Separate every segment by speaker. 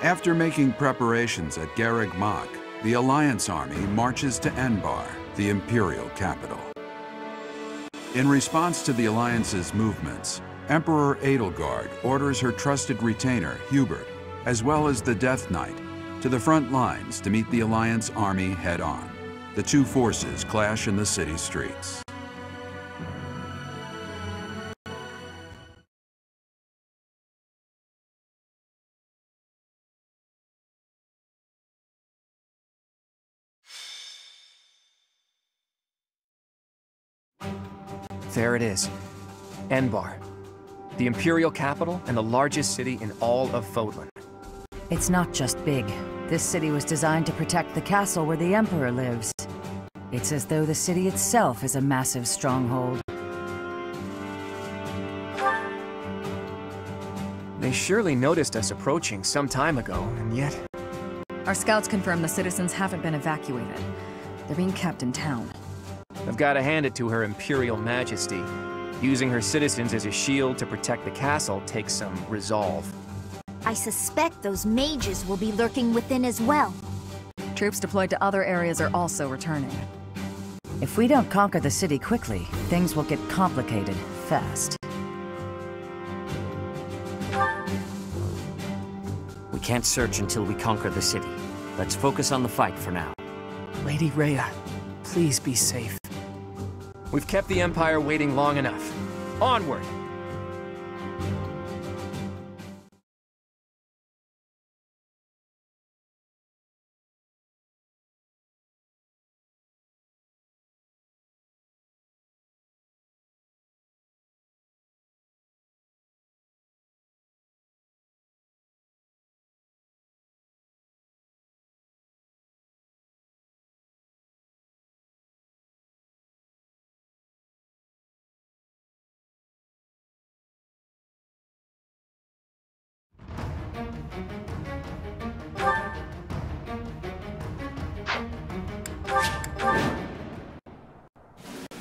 Speaker 1: After making preparations at Garreg Mach, the Alliance army marches to Enbarr, the Imperial capital. In response to the Alliance's movements, Emperor Edelgard orders her trusted retainer, Hubert, as well as the Death Knight, to the front lines to meet the Alliance army head-on. The two forces clash in the city streets.
Speaker 2: There it is. Enbarr. The Imperial capital and the largest city in all of Fodlan.
Speaker 3: It's not just big. This city was designed to protect the castle where the Emperor lives. It's as though the city itself is a massive stronghold.
Speaker 2: They surely noticed us approaching some time ago, and yet...
Speaker 4: Our scouts confirm the citizens haven't been evacuated. They're being kept in town.
Speaker 2: I've got to hand it to Her Imperial Majesty. Using her citizens as a shield to protect the castle takes some resolve.
Speaker 5: I suspect those mages will be lurking within as well.
Speaker 4: Troops deployed to other areas are also returning.
Speaker 3: If we don't conquer the city quickly, things will get complicated fast.
Speaker 6: We can't search until we conquer the city. Let's focus on the fight for now.
Speaker 2: Lady Rhea, please be safe. We've kept the Empire waiting long enough. Onward!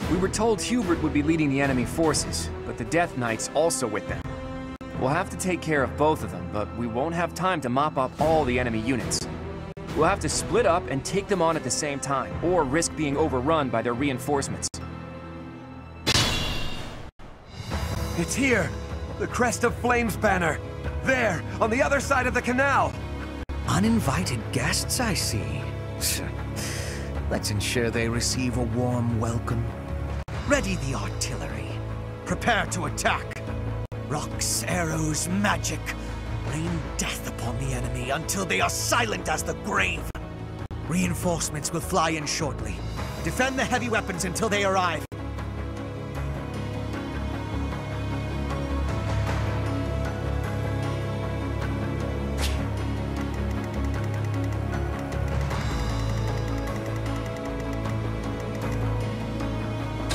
Speaker 2: We were told Hubert would be leading the enemy forces, but the Death Knight's also with them. We'll have to take care of both of them, but we won't have time to mop up all the enemy units. We'll have to split up and take them on at the same time, or risk being overrun by their reinforcements.
Speaker 7: It's here! The Crest of Flames banner! There, on the other side of the canal!
Speaker 8: Uninvited guests, I see. Let's ensure they receive a warm welcome. Ready the artillery. Prepare to attack. Rocks, arrows, magic. Rain death upon the enemy until they are silent as the grave. Reinforcements will fly in shortly. Defend the heavy weapons until they arrive.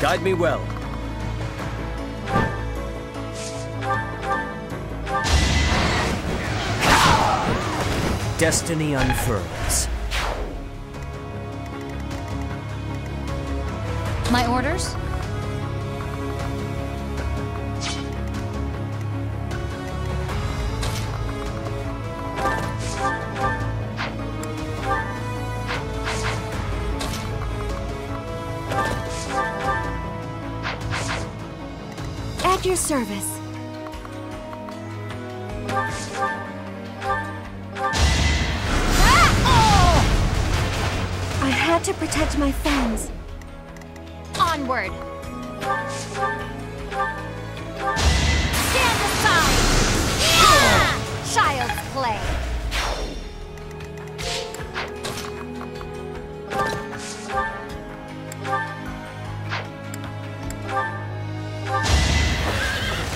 Speaker 6: Guide me well. Destiny unfurls.
Speaker 5: My orders? At your service. I had to protect my friends. Onward! Stand aside! Yeah! Child's play!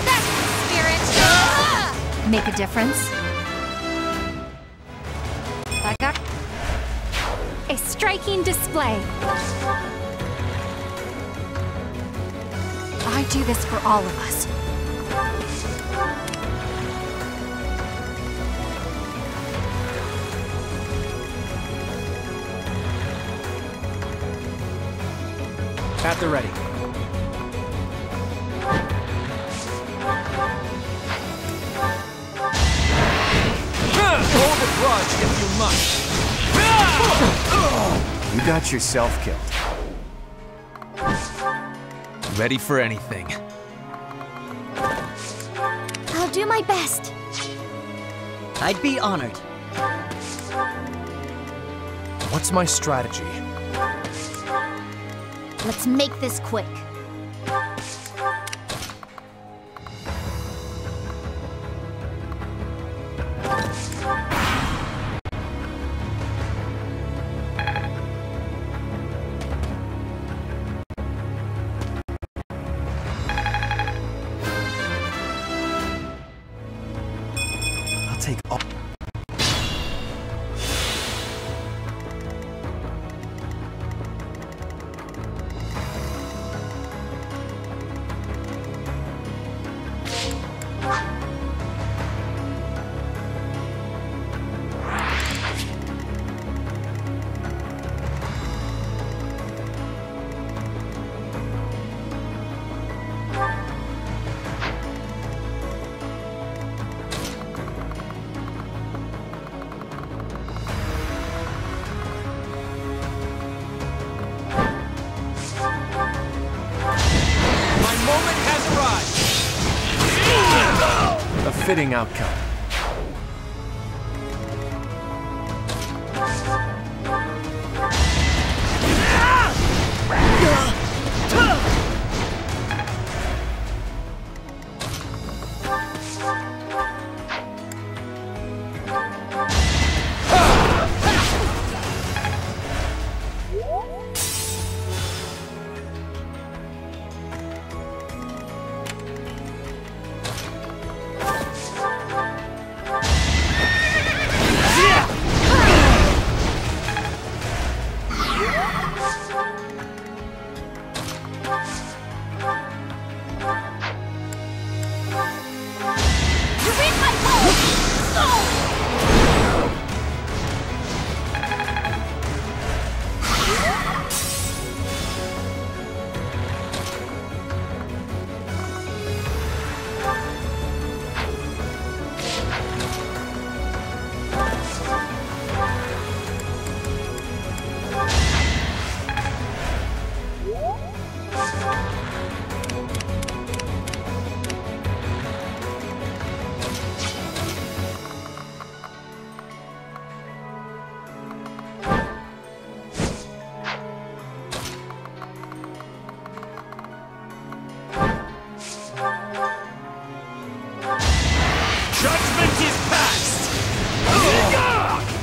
Speaker 5: That's the spirit! Make a difference? I got a striking display. I do this for all of us.
Speaker 2: At the ready. Hold it! grudge if you must. You got yourself killed.
Speaker 8: Ready for anything.
Speaker 5: I'll do my best.
Speaker 9: I'd be honored.
Speaker 2: What's my strategy?
Speaker 5: Let's make this quick.
Speaker 8: I'll take all.
Speaker 2: A fitting outcome.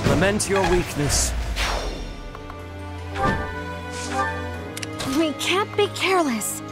Speaker 2: Lament your weakness.
Speaker 5: We can't be careless.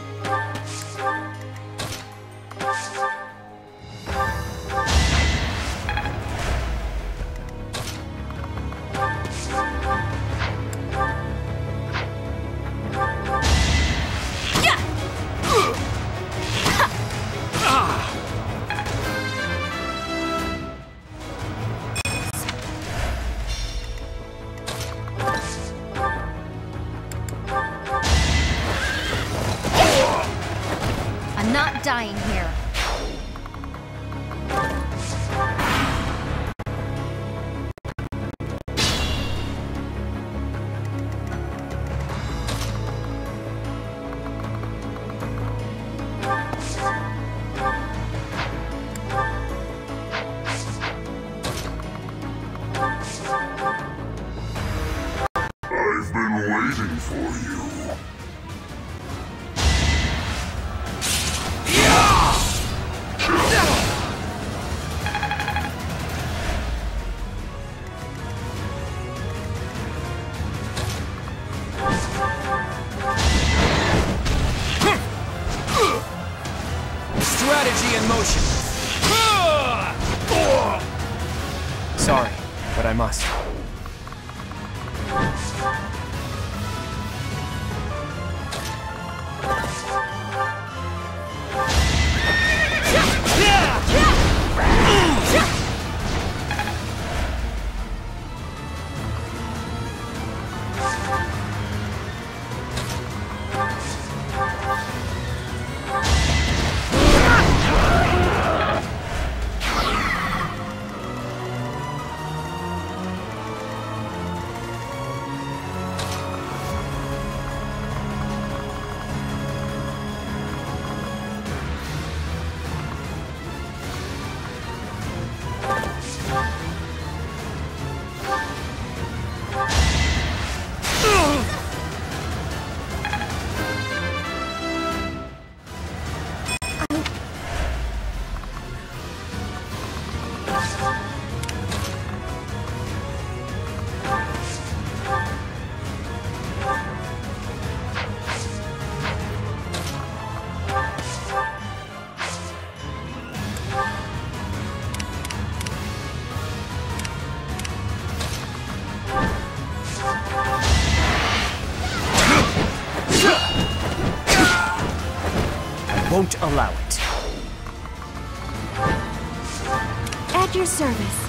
Speaker 5: I'm not dying here.
Speaker 10: I've been waiting for you.
Speaker 2: Strategy in motion. Sorry, but I must.
Speaker 6: won't allow it.
Speaker 5: At your service.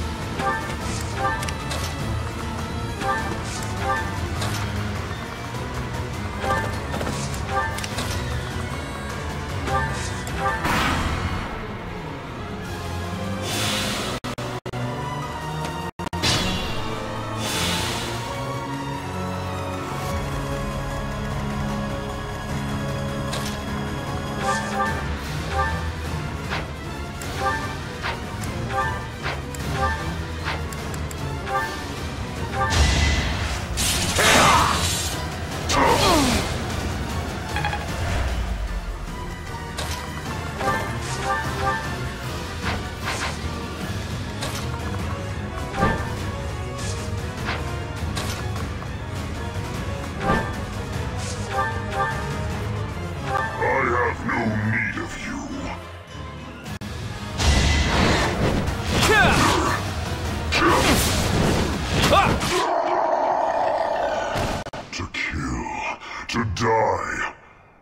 Speaker 10: To die.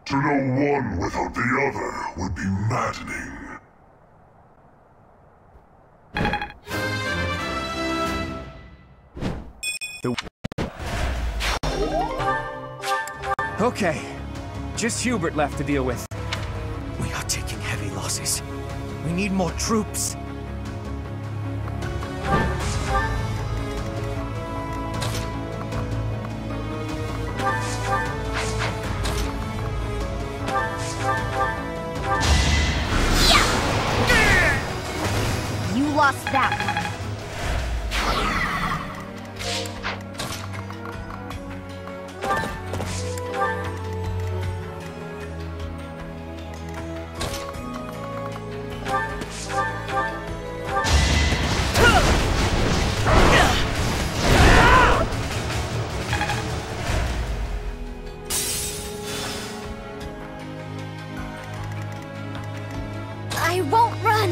Speaker 10: To know one without the other would be maddening.
Speaker 2: Okay. Just Hubert left to deal with.
Speaker 8: We are taking heavy losses. We need more troops.
Speaker 5: You lost that one. I won't run!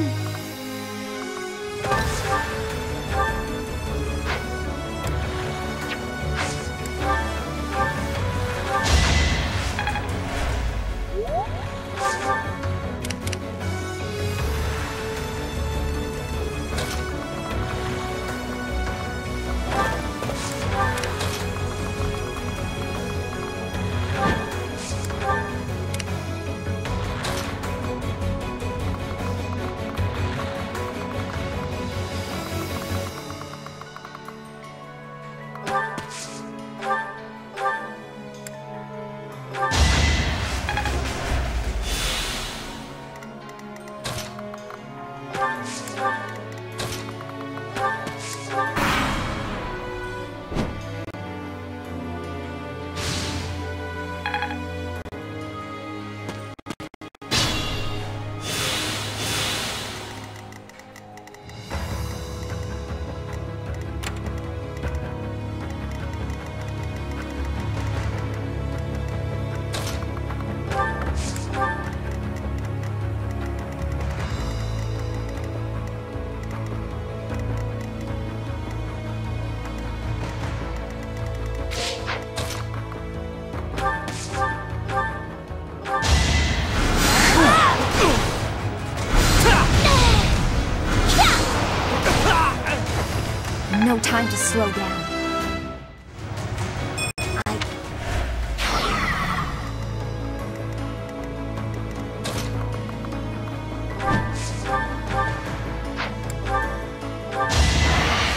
Speaker 5: No time to slow down.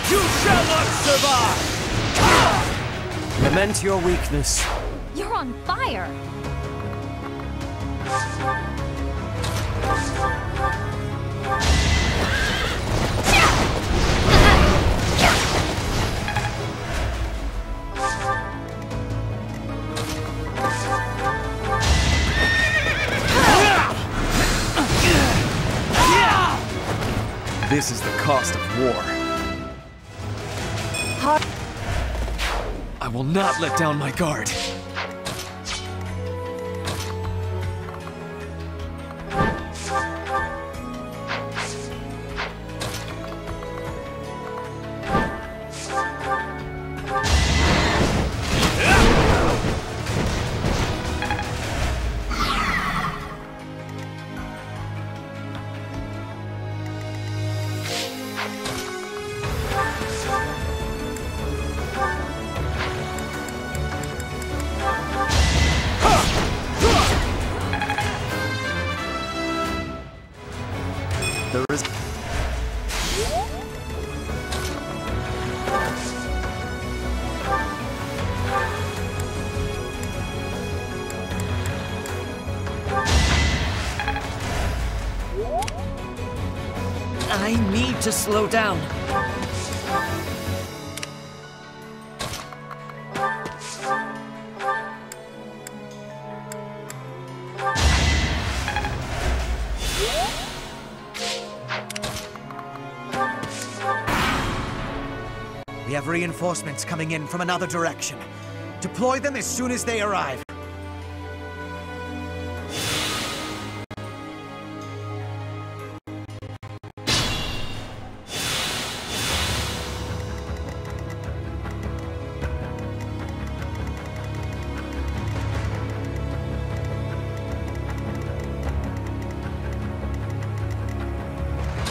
Speaker 8: You shall not survive!
Speaker 6: Lament your weakness.
Speaker 5: You're on fire!
Speaker 2: This is the cost of war. I will not let down my guard.
Speaker 6: need to slow down.
Speaker 8: We have reinforcements coming in from another direction. Deploy them as soon as they arrive.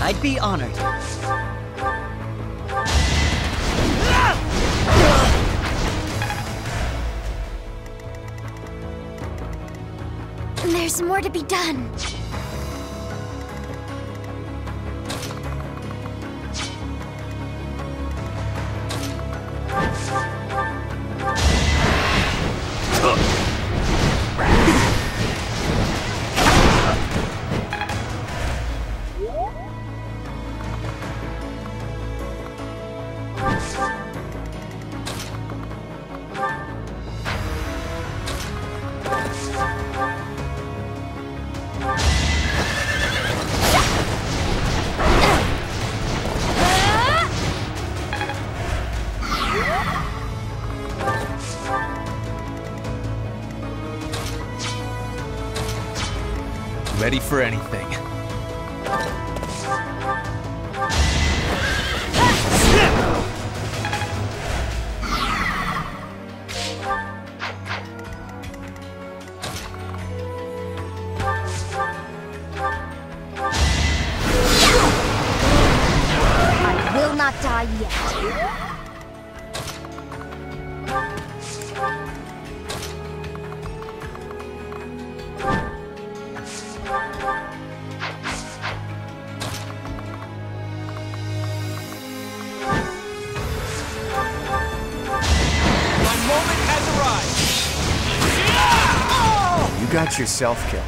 Speaker 9: I'd be honored.
Speaker 5: There's more to be done.
Speaker 2: Ready for anything.
Speaker 5: I will not die yet.
Speaker 2: You got yourself killed.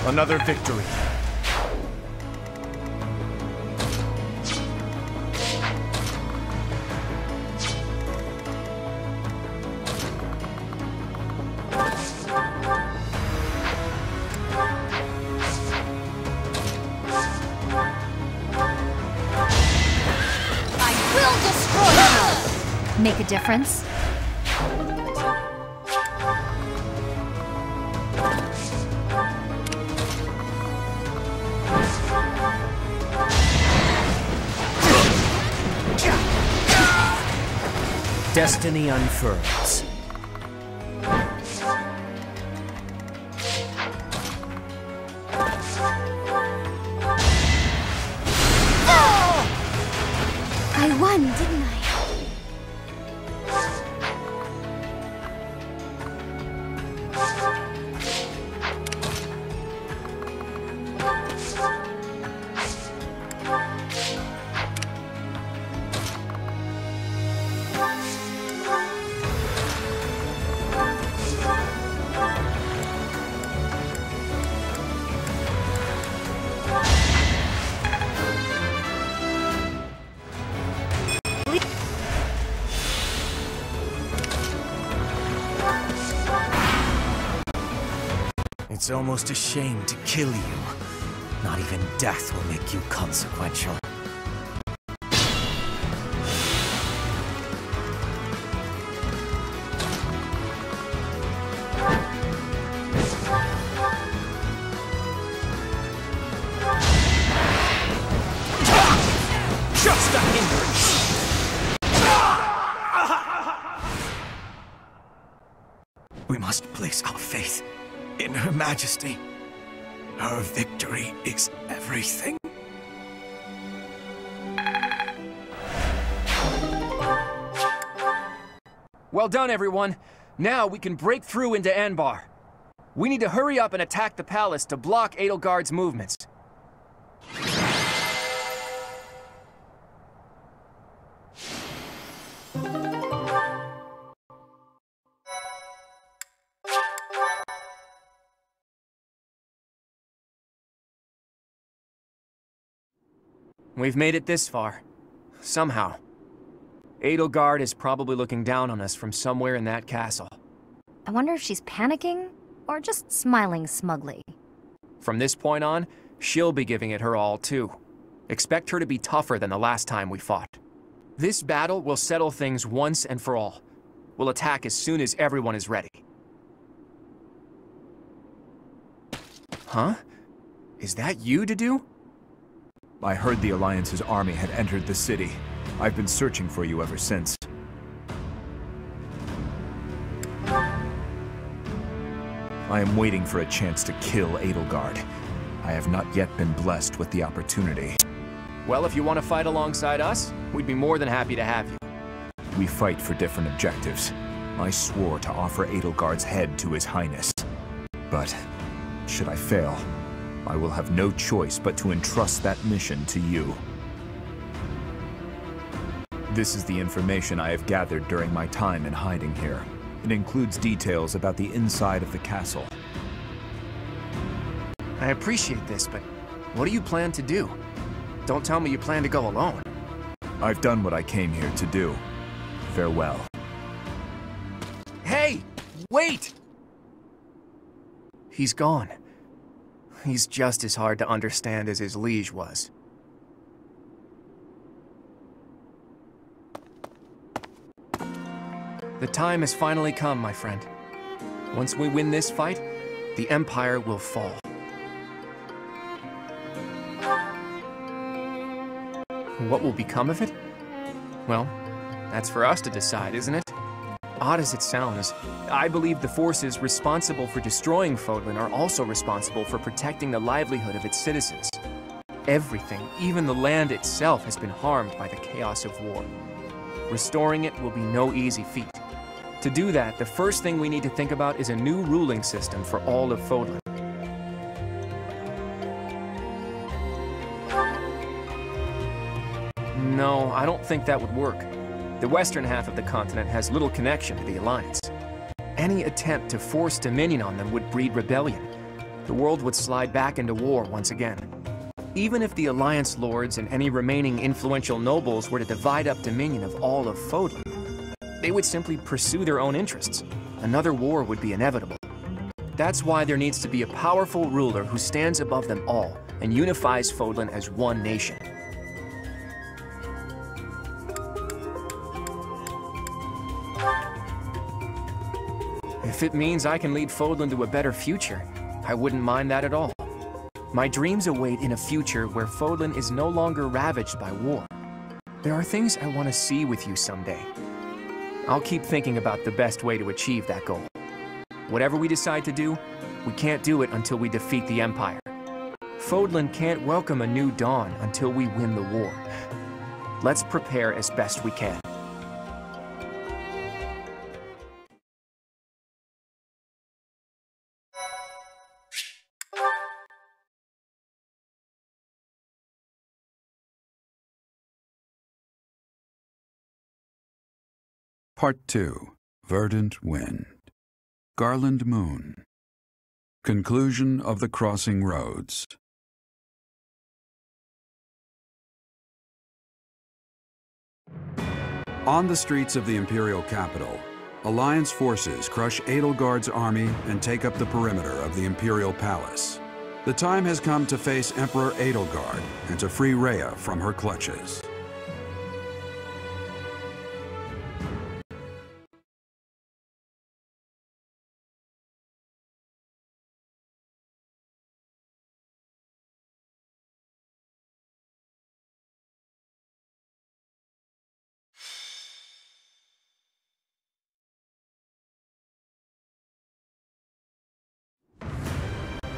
Speaker 2: Another victory.
Speaker 5: I will destroy you! Make a difference?
Speaker 6: Destiny unfurls.
Speaker 5: I won, didn't I?
Speaker 8: It's almost a shame to kill you. Not even death will make you consequential.
Speaker 2: Just a hindrance!
Speaker 8: We must place our faith in Her Majesty. Her victory is everything.
Speaker 2: Well done, everyone. Now we can break through into Enbarr. We need to hurry up and attack the palace to block Edelgard's movements. We've made it this far. Somehow. Edelgard is probably looking down on us from somewhere in that castle.
Speaker 5: I wonder if she's panicking or just smiling smugly.
Speaker 2: From this point on, she'll be giving it her all too. Expect her to be tougher than the last time we fought. This battle will settle things once and for all. We'll attack as soon as everyone is ready. Huh? Is that you, Dedu?
Speaker 11: I heard the Alliance's army had entered the city. I've been searching for you ever since. I am waiting for a chance to kill Edelgard. I have not yet been blessed with the opportunity.
Speaker 2: Well, if you want to fight alongside us, we'd be more than happy to have you.
Speaker 11: We fight for different objectives. I swore to offer Edelgard's head to His Highness. But, should I fail, I will have no choice but to entrust that mission to you. This is the information I have gathered during my time in hiding here. It includes details about the inside of the castle.
Speaker 2: I appreciate this, but what do you plan to do? Don't tell me you plan to go alone.
Speaker 11: I've done what I came here to do. Farewell.
Speaker 2: Hey! Wait! He's gone. He's just as hard to understand as his liege was. The time has finally come, my friend. Once we win this fight, the Empire will fall. What will become of it? Well, that's for us to decide, isn't it? Odd as it sounds, I believe the forces responsible for destroying Fodlan are also responsible for protecting the livelihood of its citizens. Everything, even the land itself, has been harmed by the chaos of war. Restoring it will be no easy feat. To do that, the first thing we need to think about is a new ruling system for all of Fodlan. No, I don't think that would work. The western half of the continent has little connection to the Alliance. Any attempt to force dominion on them would breed rebellion. The world would slide back into war once again. Even if the Alliance lords and any remaining influential nobles were to divide up dominion of all of Fodlan, they would simply pursue their own interests. Another war would be inevitable. That's why there needs to be a powerful ruler who stands above them all and unifies Fodlan as one nation. If it means I can lead Fodlan to a better future, I wouldn't mind that at all. My dreams await in a future where Fodlan is no longer ravaged by war. There are things I want to see with you someday. I'll keep thinking about the best way to achieve that goal. Whatever we decide to do, we can't do it until we defeat the Empire. Fodlan can't welcome a new dawn until we win the war. Let's prepare as best we can.
Speaker 1: Part 2. Verdant Wind. Garland Moon. Conclusion of the Crossing Roads. On the streets of the imperial capital, Alliance forces crush Edelgard's army and take up the perimeter of the Imperial Palace. The time has come to face Emperor Edelgard and to free Rhea from her clutches.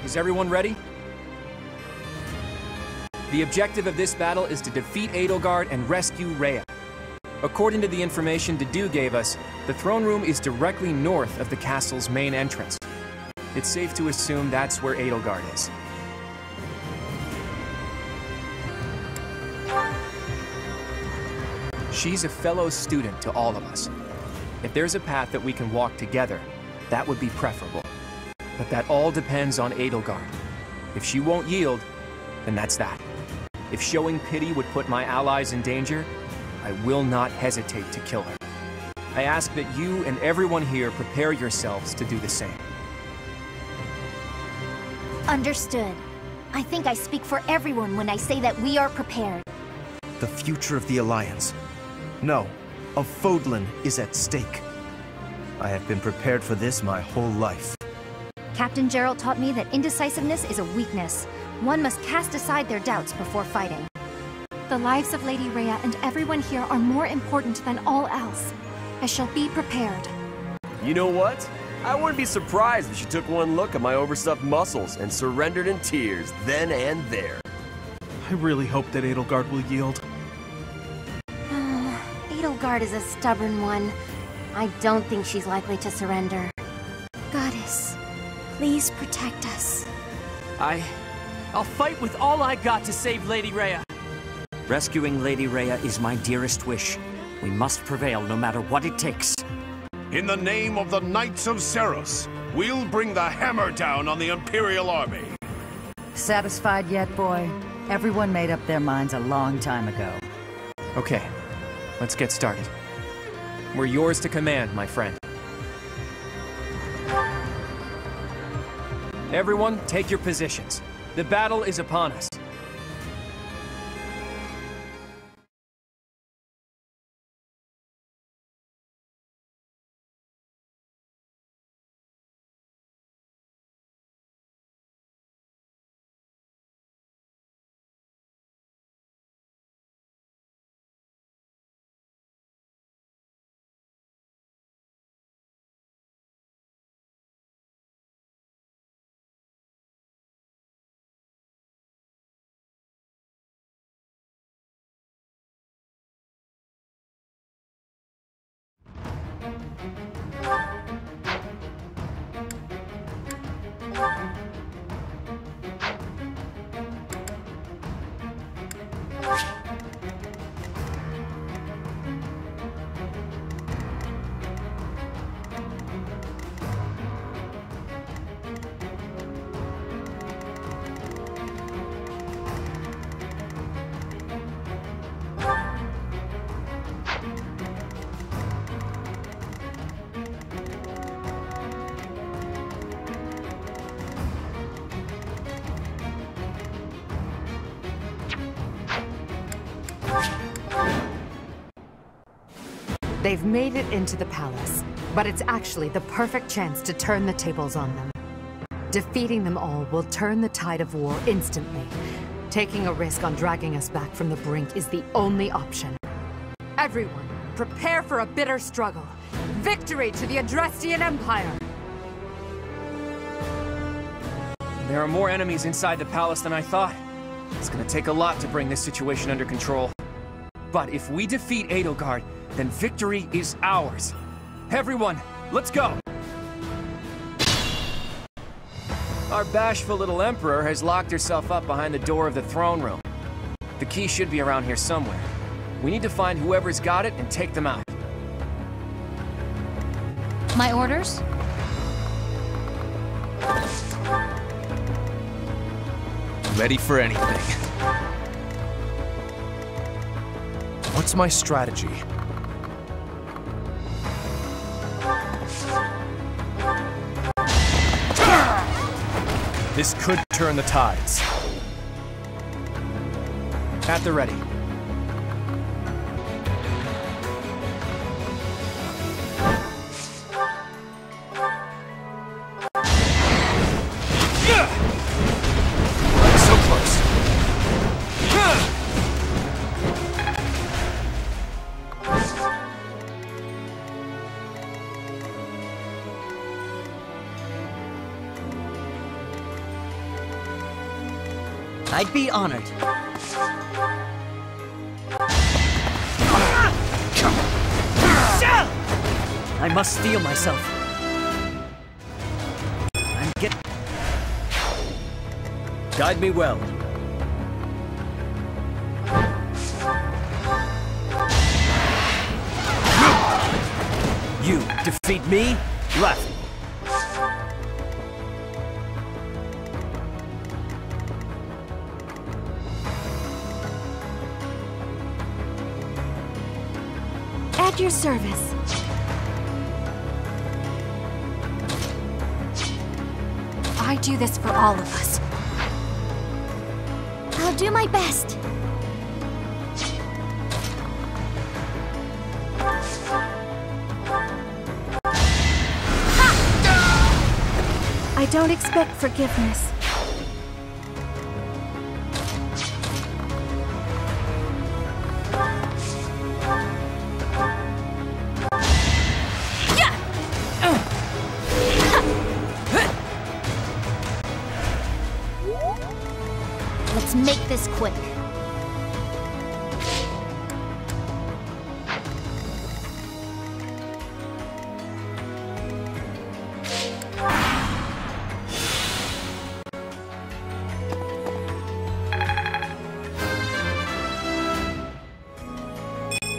Speaker 2: Is everyone ready? The objective of this battle is to defeat Edelgard and rescue Rhea. According to the information Dedu gave us, the throne room is directly north of the castle's main entrance. It's safe to assume that's where Edelgard is. She's a fellow student to all of us. If there's a path that we can walk together, that would be preferable. But that all depends on Edelgard. If she won't yield, then that's that. If showing pity would put my allies in danger, I will not hesitate to kill her. I ask that you and everyone here prepare yourselves to do the same.
Speaker 5: Understood. I think I speak for everyone when I say that we are prepared.
Speaker 8: The future of the Alliance, no, of Fodlan, is at stake. I have been prepared for this my whole life.
Speaker 5: Captain Gerald taught me that indecisiveness is a weakness. One must cast aside their doubts before fighting.
Speaker 12: The lives of Lady Rhea and everyone here are more important than all else. I shall be prepared.
Speaker 13: You know what? I wouldn't be surprised if she took one look at my overstuffed muscles and surrendered in tears then and there.
Speaker 8: I really hope that Edelgard will yield.
Speaker 5: Edelgard is a stubborn one. I don't think she's likely to surrender.
Speaker 12: Goddess, please protect us.
Speaker 6: I'll fight with all I got to save Lady Rhea. Rescuing Lady Rhea is my dearest wish. We must prevail no matter what it takes.
Speaker 10: In the name of the Knights of Seros, we'll bring the hammer down on the Imperial Army.
Speaker 3: Satisfied yet, boy? Everyone made up their minds a long time ago.
Speaker 2: Okay, let's get started. We're yours to command, my friend. Everyone, take your positions. The battle is upon us.
Speaker 14: They've made it into the palace, but it's actually the perfect chance to turn the tables on them. Defeating them all will turn the tide of war instantly. Taking a risk on dragging us back from the brink is the only option. Everyone, prepare for a bitter struggle. Victory to the Adrestian Empire!
Speaker 2: There are more enemies inside the palace than I thought. It's gonna take a lot to bring this situation under control. But if we defeat Edelgard, then victory is ours. Everyone, let's go! Our bashful little Emperor has locked herself up behind the door of the throne room. The key should be around here somewhere. We need to find whoever's got it and take them out.
Speaker 5: My orders?
Speaker 11: Ready for anything. What's my strategy?
Speaker 2: This could turn the tides. At the ready.
Speaker 7: So close.
Speaker 9: I'd be honored. I must steel myself.
Speaker 6: Guide me well. You defeat me? Left.
Speaker 12: At your service. I do this for all of us. I'll do my best. I don't expect forgiveness.
Speaker 5: Let's make this quick.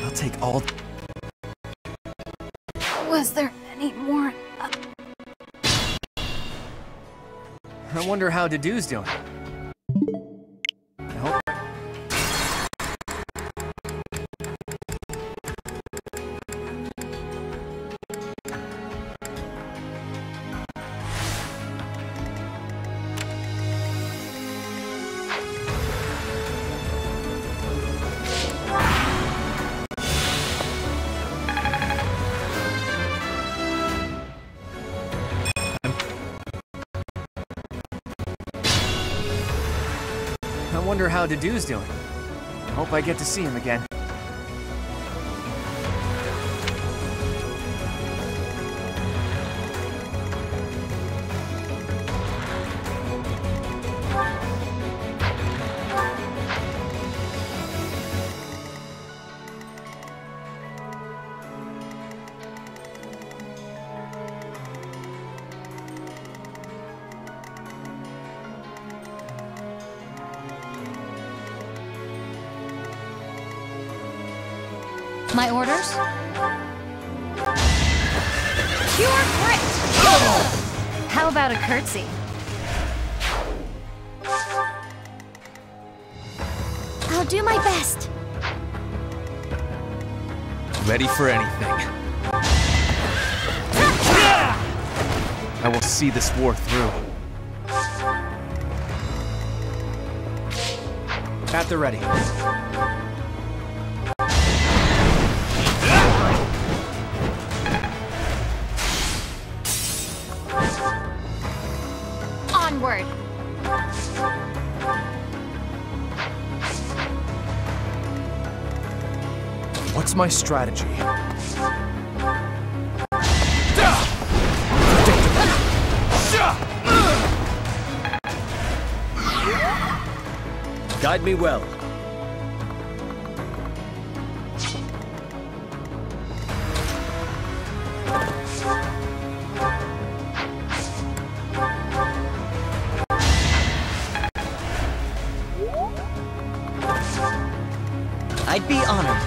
Speaker 2: I'll take all...
Speaker 12: Was there any more?
Speaker 2: I wonder how Dedue's doing. I hope... I wonder how Dedue's doing. Hope I get to see him again.
Speaker 5: My orders?
Speaker 12: Pure grit!
Speaker 5: How about a curtsy?
Speaker 12: I'll do my best.
Speaker 2: Ready for anything. I will see this war through. At the ready.
Speaker 5: Onward!
Speaker 2: What's my strategy?
Speaker 6: Guide me well.
Speaker 9: I'd be honored.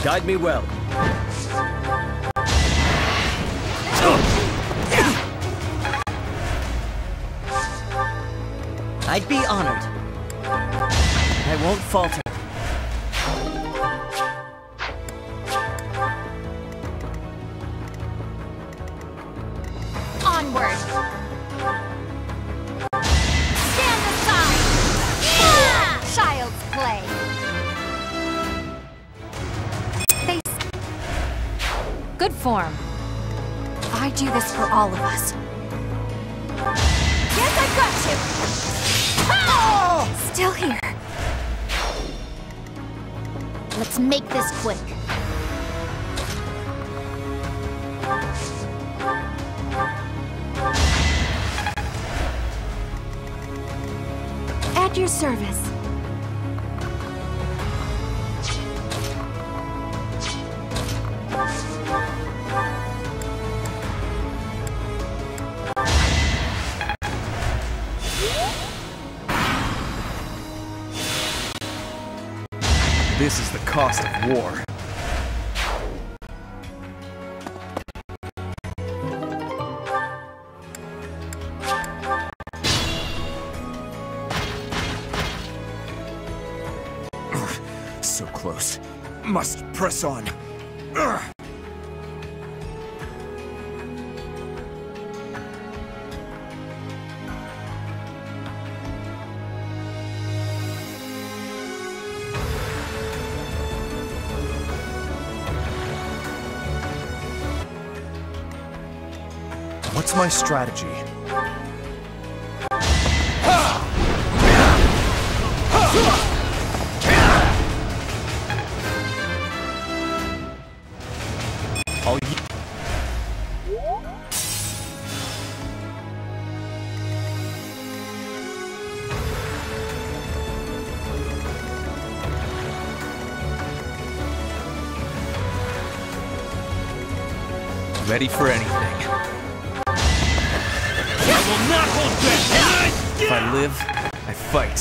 Speaker 6: Guide me well.
Speaker 9: I'd be honored. I won't falter.
Speaker 5: Onward! Stand aside! Yeah! Child's play! Good form. I do this for all of us. Yes, I've got you! Oh! Still here. Let's make this quick. At your service.
Speaker 2: This is the cost of war.
Speaker 11: So close. Must press on. Ugh.
Speaker 2: What's my strategy? Ready for anything.
Speaker 15: Will not hold back!
Speaker 2: If I live, I fight.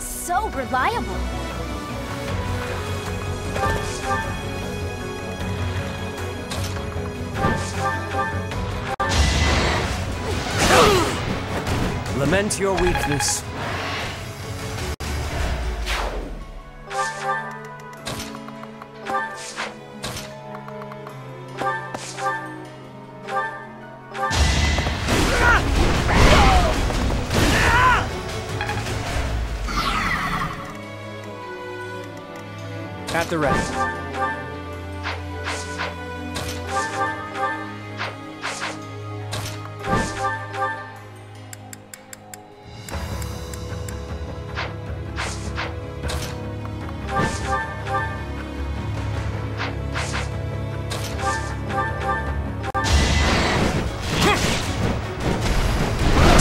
Speaker 5: So reliable.
Speaker 6: Lament your weakness.
Speaker 2: At the ready.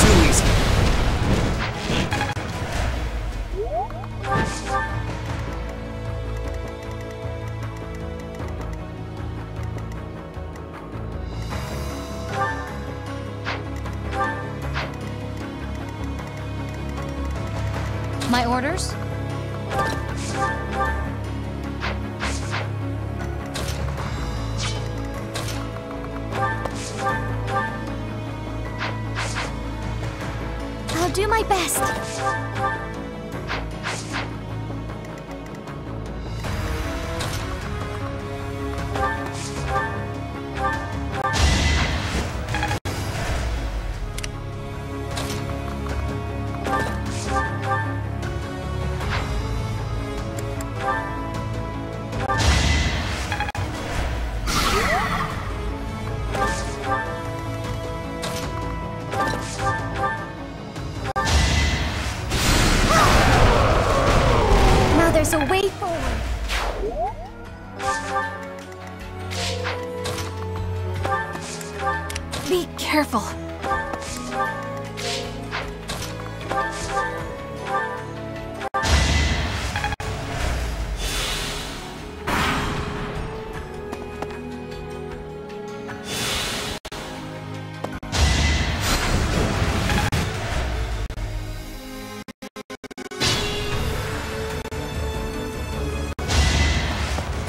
Speaker 2: Too easy.
Speaker 5: My orders? I'll do my best. Now there's a way forward. Be careful.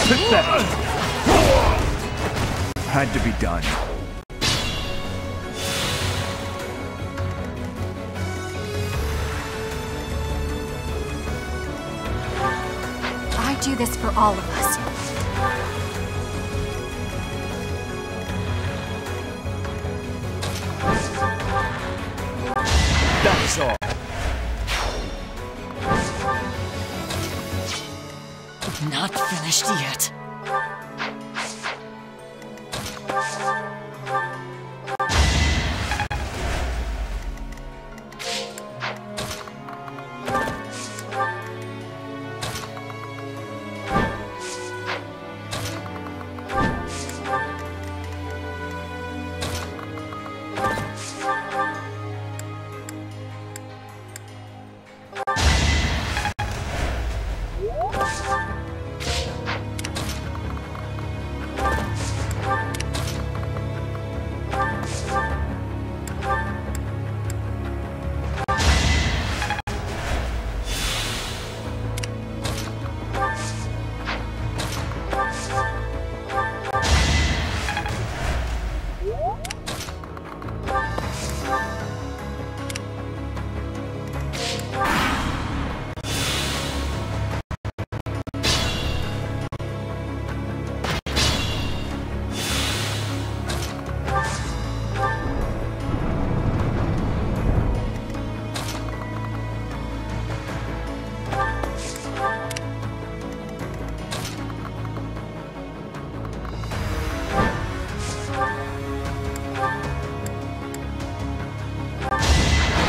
Speaker 2: Pathetic. Had to be done.
Speaker 12: do this for all of us.
Speaker 2: That is all.
Speaker 9: Not finished yet.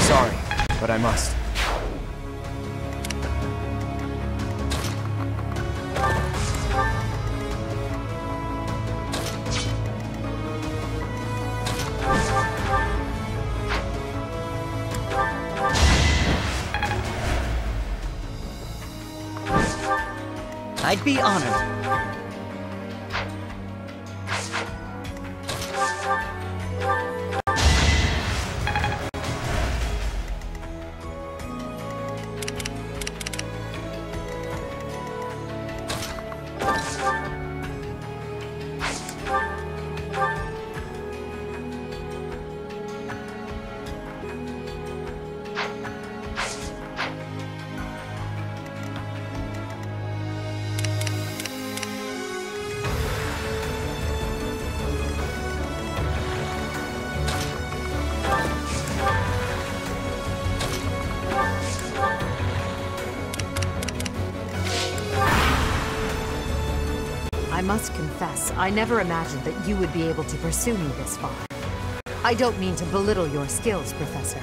Speaker 2: Sorry, but I must.
Speaker 9: I'd be honored.
Speaker 14: I must confess, I never imagined that you would be able to pursue me this far. I don't mean to belittle your skills, Professor,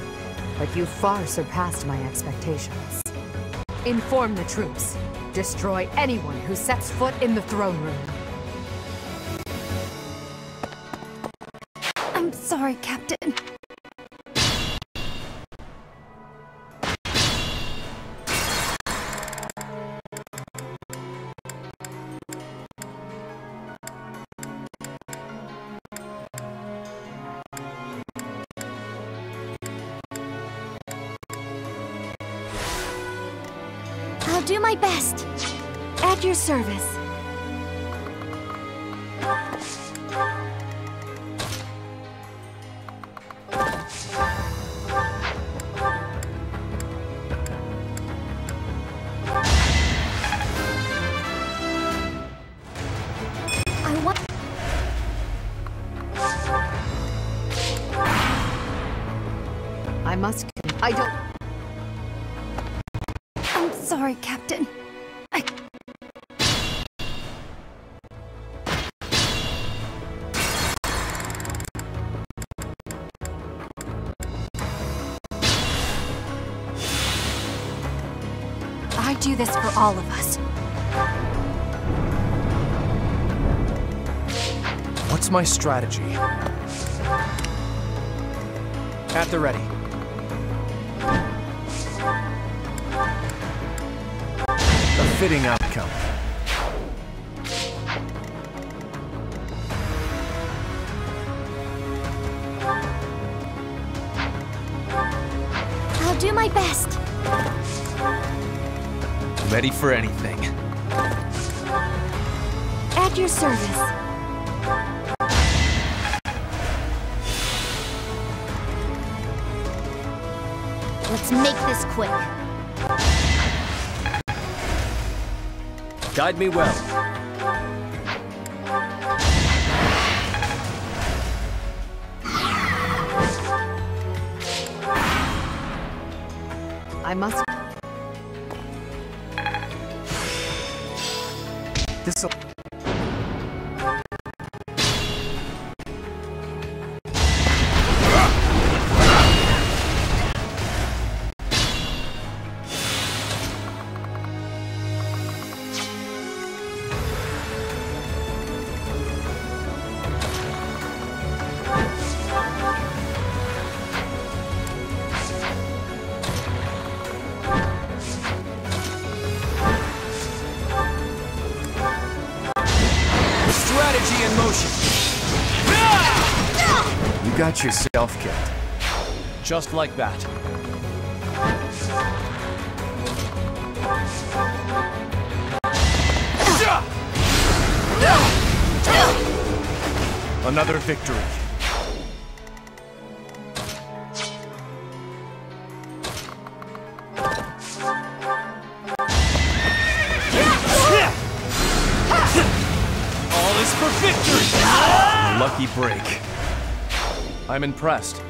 Speaker 14: but you far surpassed my expectations. Inform the troops. Destroy anyone who sets foot in the throne room.
Speaker 12: I'm sorry, Captain. I'll do my best. At your service.
Speaker 14: I don't...
Speaker 12: I'm sorry, Captain. I do this for all of us.
Speaker 2: What's my strategy? At the ready. A fitting outcome.
Speaker 12: I'll do my best.
Speaker 2: Ready for anything.
Speaker 12: At your service. Let's make this quick.
Speaker 13: Guide me well.
Speaker 14: I must...
Speaker 2: This'll... Strategy in motion. You got yourself killed.
Speaker 16: Just like that. Another victory. All is for victory! A lucky break. I'm impressed.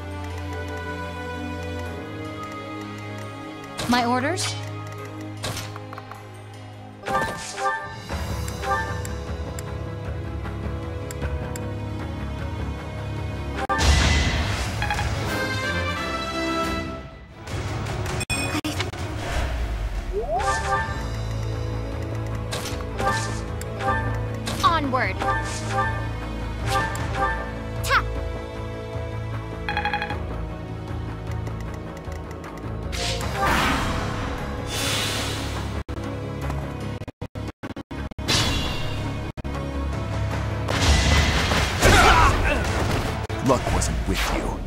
Speaker 5: My orders? Onward. Tap.
Speaker 11: Luck wasn't with you.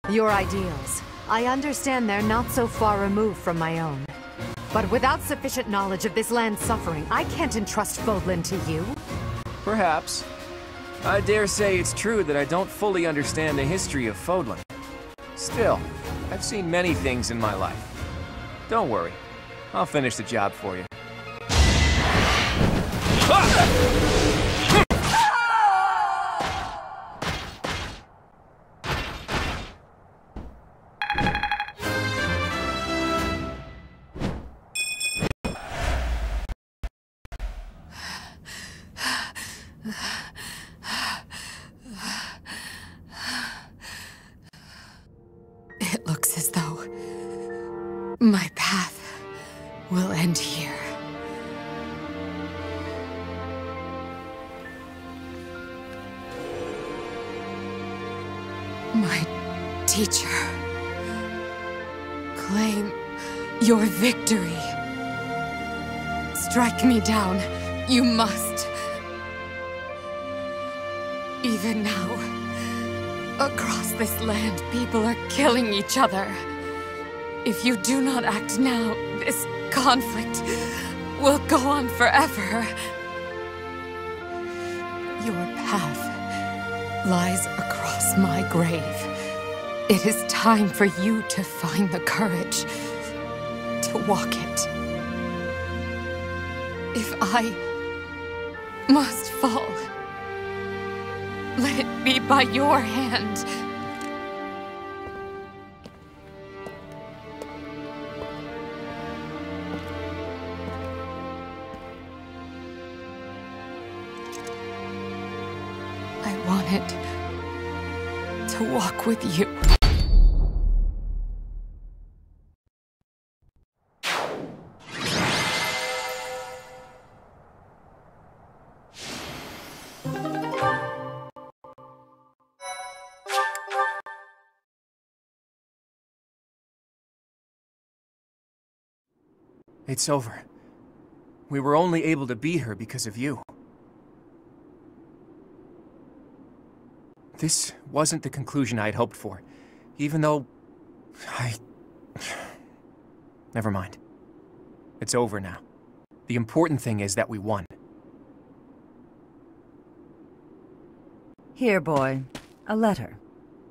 Speaker 14: Your ideals. I understand they're not so far removed from my own. But without sufficient knowledge of this land's suffering, I can't entrust Fodlan to you.
Speaker 2: Perhaps. I dare say it's true that I don't fully understand the history of Fodlan. Still, I've seen many things in my life. Don't worry, I'll finish the job for you.
Speaker 14: It looks as though my path will end here. My teacher, claim your victory. Strike me down, you must. Even now, across this land, people are killing each other. If you do not act now, this conflict will go on forever. Your path lies across my grave. It is time for you to find the courage to walk it. If I must fall, let it be by your hand. I wanted to walk with you.
Speaker 2: It's over. We were only able to beat her because of you. This wasn't the conclusion I had hoped for, even though Never mind. It's over now. The important thing is that we won.
Speaker 3: Here, boy. A letter.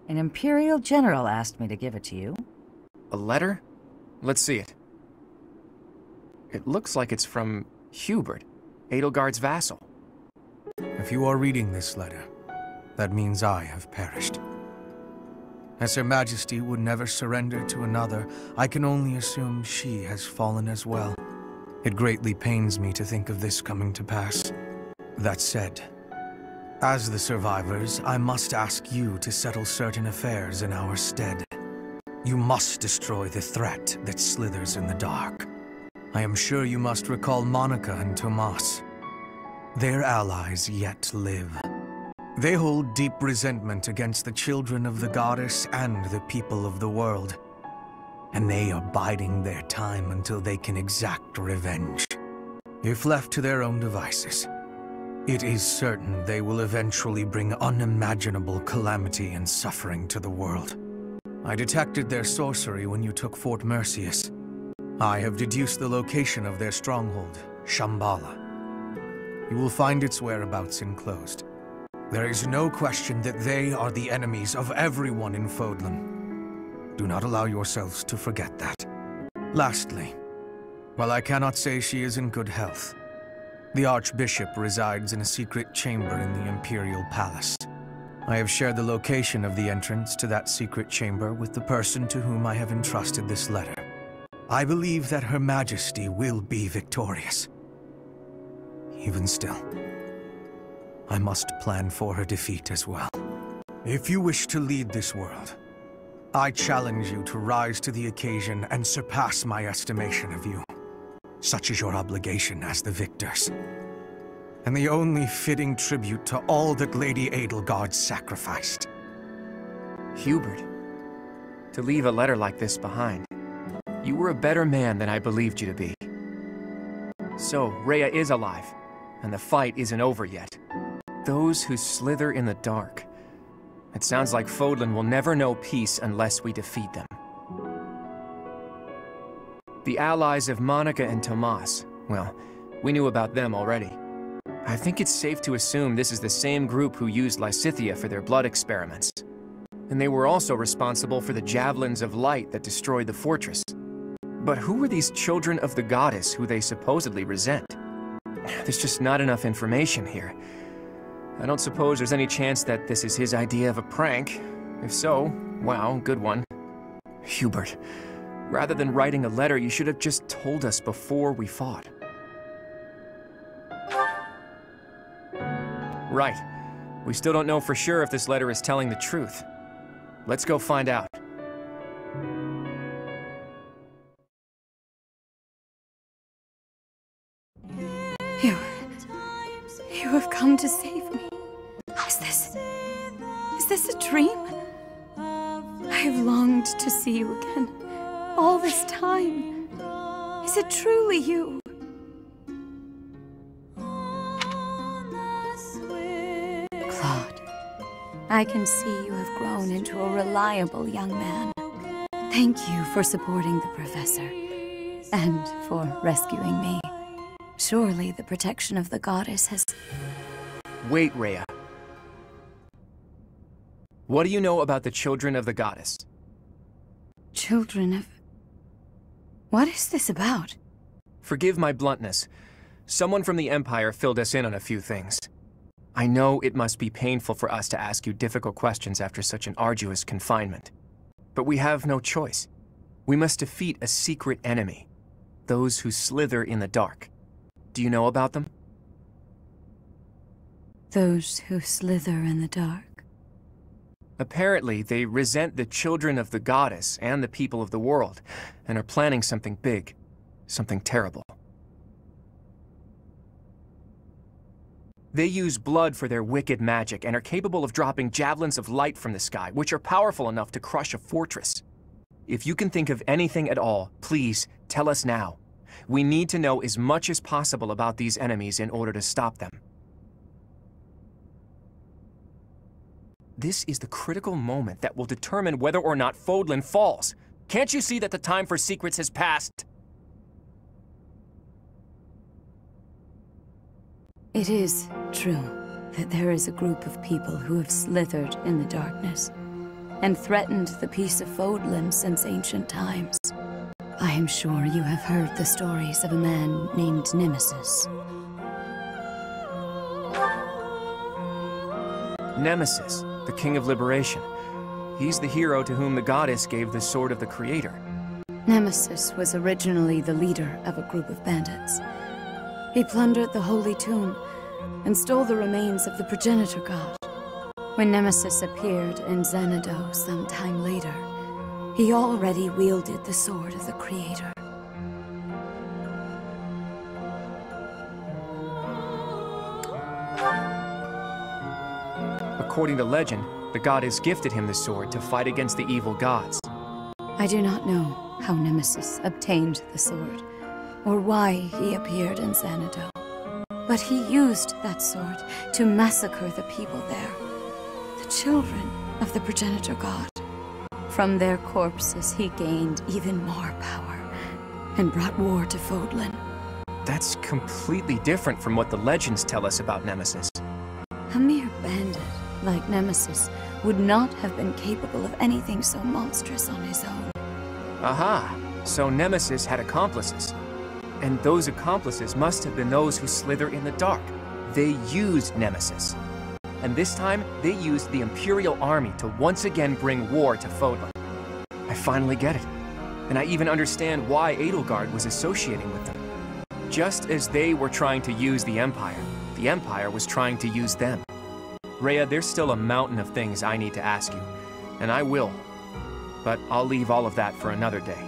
Speaker 3: An Imperial general asked me to give it to you.
Speaker 2: A letter? Let's see it. It looks like it's from Hubert, Edelgard's vassal.
Speaker 8: If you are reading this letter, that means I have perished. As Her Majesty would never surrender to another, I can only assume she has fallen as well. It greatly pains me to think of this coming to pass. That said, as the survivors, I must ask you to settle certain affairs in our stead. You must destroy the threat that slithers in the dark. I am sure you must recall Monica and Tomas. Their allies yet live. They hold deep resentment against the children of the goddess and the people of the world. And they are biding their time until they can exact revenge. If left to their own devices, it is certain they will eventually bring unimaginable calamity and suffering to the world. I detected their sorcery when you took Fort Mercius. I have deduced the location of their stronghold, Shambhala. You will find its whereabouts enclosed. There is no question that they are the enemies of everyone in Fodlan. Do not allow yourselves to forget that. Lastly, while I cannot say she is in good health, the Archbishop resides in a secret chamber in the Imperial Palace. I have shared the location of the entrance to that secret chamber with the person to whom I have entrusted this letter. I believe that Her Majesty will be victorious. Even still, I must plan for her defeat as well. If you wish to lead this world, I challenge you to rise to the occasion and surpass my estimation of you. Such is your obligation as the victors, and the only fitting tribute to all that Lady Edelgard sacrificed.
Speaker 2: Hubert, to leave a letter like this behind. You were a better man than I believed you to be. So, Rhea is alive, and the fight isn't over yet. Those who slither in the dark. It sounds like Fodlan will never know peace unless we defeat them. The allies of Monica and Tomas, well, we knew about them already. I think it's safe to assume this is the same group who used Lysithea for their blood experiments. And they were also responsible for the javelins of light that destroyed the fortress. But who were these children of the goddess who they supposedly resent? There's just not enough information here. I don't suppose there's any chance that this is his idea of a prank. If so, wow, good one. Hubert, rather than writing a letter, you should have just told us before we fought. Right. We still don't know for sure if this letter is telling the truth. Let's go find out.
Speaker 17: You have come to save me. Is this a dream? I have longed to see you again, all this time. Is it truly you? Claude, I can see you have grown into a reliable young man. Thank you for supporting the Professor, and for rescuing me. Surely the protection of the goddess has...
Speaker 2: Wait, Rhea. What do you know about the children of the goddess?
Speaker 17: Children of... What is this about?
Speaker 2: Forgive my bluntness. Someone from the Empire filled us in on a few things. I know it must be painful for us to ask you difficult questions after such an arduous confinement. But we have no choice. We must defeat a secret enemy. Those who slither in the dark. Do you know about them?
Speaker 17: Those who slither in the dark.
Speaker 2: Apparently, they resent the children of the goddess and the people of the world, and are planning something big, something terrible. They use blood for their wicked magic and are capable of dropping javelins of light from the sky, which are powerful enough to crush a fortress. If you can think of anything at all, please tell us now. We need to know as much as possible about these enemies in order to stop them. This is the critical moment that will determine whether or not Fodlan falls. Can't you see that the time for secrets has passed?
Speaker 17: It is true. that there is a group of people who have slithered in the darkness and threatened the peace of Fodlan since ancient times. I am sure you have heard the stories of a man named Nemesis.
Speaker 2: Nemesis, the King of Liberation. He's the hero to whom the goddess gave the Sword of the Creator.
Speaker 17: Nemesis was originally the leader of a group of bandits. He plundered the Holy Tomb and stole the remains of the progenitor god. When Nemesis appeared in Xanadu some time later, he already wielded the Sword of the Creator.
Speaker 2: According to legend, the goddess gifted him the sword to fight against the evil gods.
Speaker 17: I do not know how Nemesis obtained the sword, or why he appeared in Xanadu. But he used that sword to massacre the people there, the children of the progenitor god. From their corpses he gained even more power, and brought war to Fodlan.
Speaker 2: That's completely different from what the legends tell us about Nemesis.
Speaker 17: A mere bandit like Nemesis would not have been capable of anything so monstrous on his own.
Speaker 2: Aha! So Nemesis had accomplices. And those accomplices must have been those who slither in the dark. They used Nemesis. And this time, they used the Imperial Army to once again bring war to Fodlan. I finally get it. And I even understand why Edelgard was associating with them. Just as they were trying to use the Empire was trying to use them. Rhea, there's still a mountain of things I need to ask you, and I will. But I'll leave all of that for another day.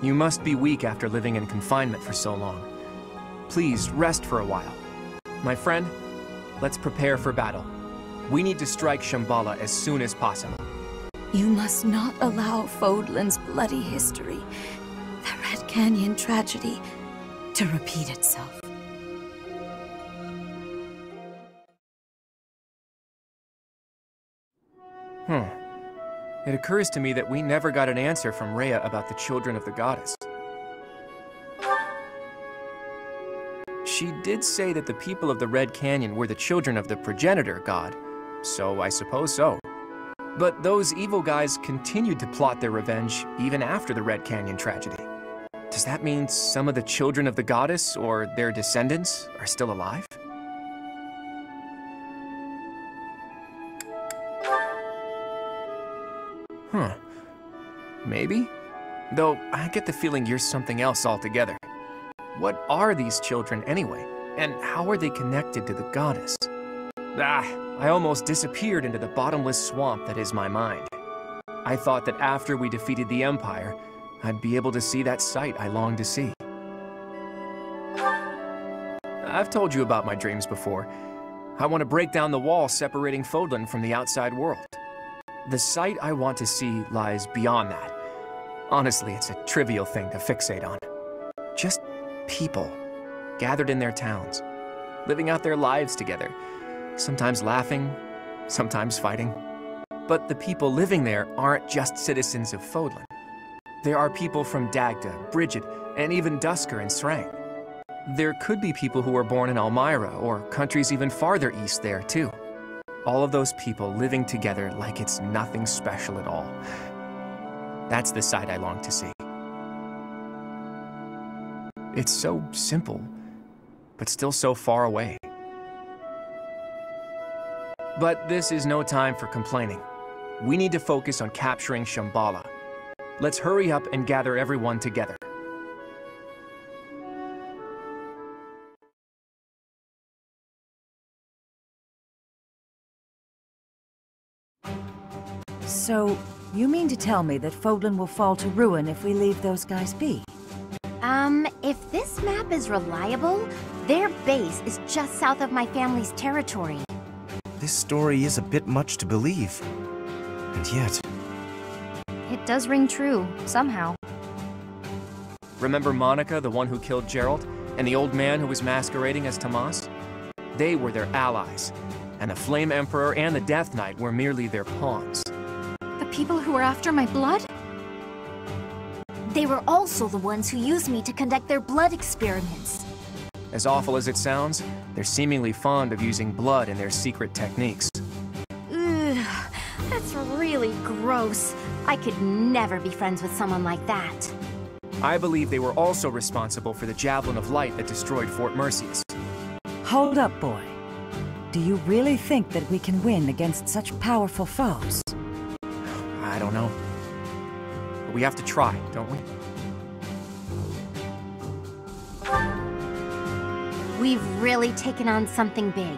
Speaker 2: You must be weak after living in confinement for so long. Please rest for a while. My friend, let's prepare for battle. We need to strike Shambhala as soon as possible.
Speaker 17: You must not allow Fodlan's bloody history, the Red Canyon tragedy, to repeat itself.
Speaker 2: It occurs to me that we never got an answer from Rhea about the children of the goddess. She did say that the people of the Red Canyon were the children of the progenitor god, so I suppose so. But those evil guys continued to plot their revenge even after the Red Canyon tragedy. Does that mean some of the children of the goddess, or their descendants, are still alive? Maybe? Though, I get the feeling you're something else altogether. What are these children anyway? And how are they connected to the goddess? I almost disappeared into the bottomless swamp that is my mind. I thought that after we defeated the Empire, I'd be able to see that sight I longed to see. I've told you about my dreams before. I want to break down the wall separating Fodlan from the outside world. The sight I want to see lies beyond that. Honestly, it's a trivial thing to fixate on. Just people, gathered in their towns, living out their lives together, sometimes laughing, sometimes fighting. But the people living there aren't just citizens of Fodlan. There are people from Dagda, Bridget, and even Dusker and Srang. There could be people who were born in Almyra, or countries even farther east there, too. All of those people living together like it's nothing special at all. That's the sight I long to see. It's so simple, but still so far away. But this is no time for complaining. We need to focus on capturing Shambhala. Let's hurry up and gather everyone together.
Speaker 3: So, you mean to tell me that Fodlan will fall to ruin if we leave those guys be?
Speaker 5: If this map is reliable, their base is just south of my family's territory.
Speaker 7: This story is a bit much to believe. And yet...
Speaker 5: It does ring true, somehow.
Speaker 2: Remember Monica, the one who killed Geralt, and the old man who was masquerading as Tomas? They were their allies, and the Flame Emperor and the Death Knight were merely their pawns.
Speaker 12: The people who were after my blood?
Speaker 5: They were also the ones who used me to conduct their blood experiments.
Speaker 2: As awful as it sounds, they're seemingly fond of using blood in their secret techniques.
Speaker 5: Ugh, that's really gross. I could never be friends with someone like that.
Speaker 2: I believe they were also responsible for the Javelin of Light that destroyed Fort Mercedes.
Speaker 3: Hold up, boy. Do you really think that we can win against such powerful foes?
Speaker 2: I don't know. But we have to try, don't we?
Speaker 5: We've really taken on something big.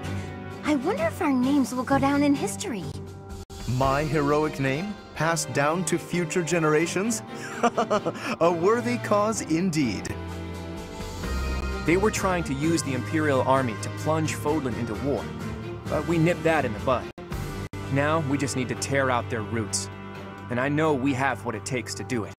Speaker 5: I wonder if our names will go down in history.
Speaker 18: My heroic name, passed down to future generations? A worthy cause indeed.
Speaker 2: They were trying to use the Imperial Army to plunge Fodlan into war, but we nipped that in the bud. Now we just need to tear out their roots, and I know we have what it takes to do it.